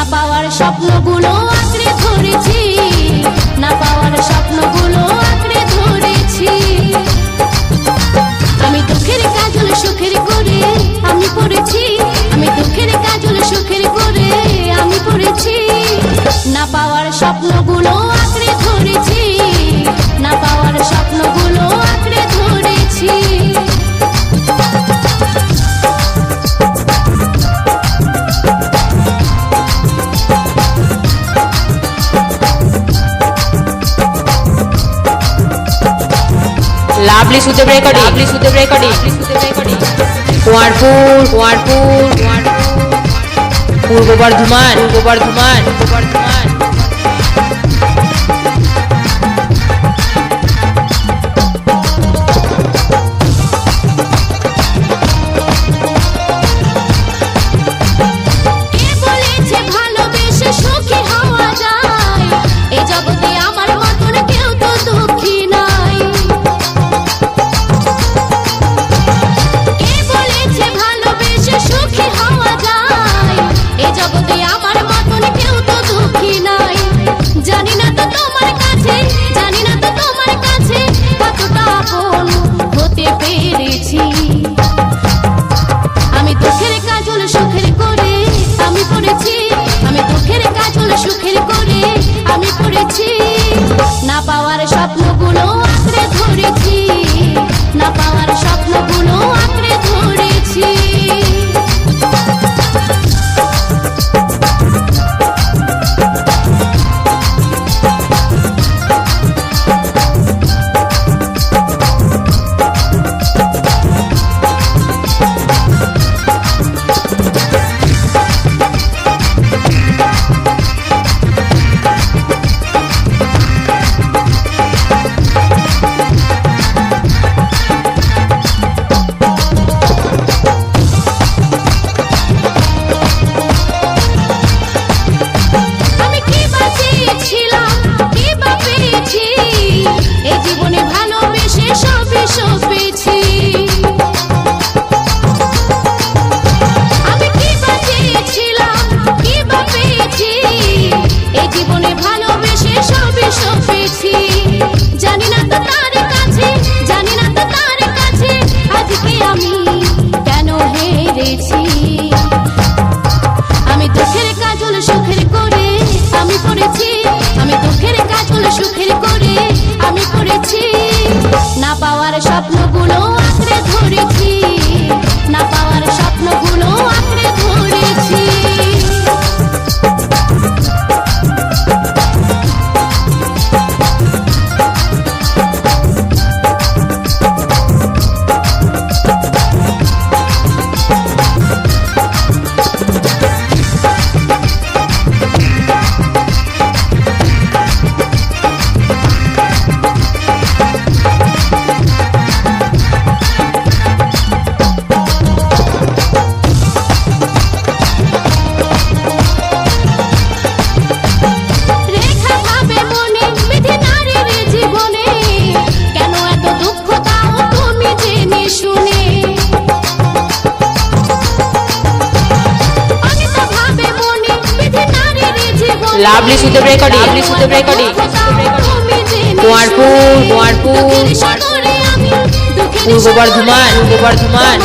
না পাওয়ার স্বপ্নগুলো আঁকড়ে ধরেছি, না পাওয়ার স্বপ্নগুলো আঁকড়ে ধরেছি। আমি দুঃখের কাজল সুখের করে আমি পড়েছি, আমি দুঃখের কাজল সুখের করে আমি পড়েছি। না পাওয়ার স্বপ্নগুলো আঁকড়ে ধরেছি, না পাওয়ার স্বপ্নগুলো আঁকড়ে ধরেছি। লাভলি সুদেব রেকর্ডিং, লাভলি সুদেব রেকর্ডিং, কুয়ারপুর কুয়ারপুর পূর্ব বর্ধমান, পূর্ব বর্ধমান, পূর্ব বর্ধমান। আমি দুঃখের কাজল সুখের করে আমি পড়েছি, আমি দুঃখের কাজল সুখের করে আমি পড়েছি। না পাওয়ার স্বপ্নগুলো আঁকড়ে ধরেছি, না পাওয়ার স্বপ্নগুলো আঁকড়ে ধরেছি। আমি দুঃখের কাজল সুখের করে আমি পড়েছি, আমি দুঃখের কাজল সুখের করে আমি পড়েছি। না পাওয়ার স্বপ্নগুলো আঁকড়ে ধরেছি, না পাওয়ার স্বপ্নগুলো আঁকড়ে ধরেছি। লাভলি সুদেব রেকর্ডিং, লাভলি সুদেব রেকর্ডিং, কুয়ারপুর কুয়ারপুর পূর্ব বর্ধমান, পূর্ব বর্ধমান।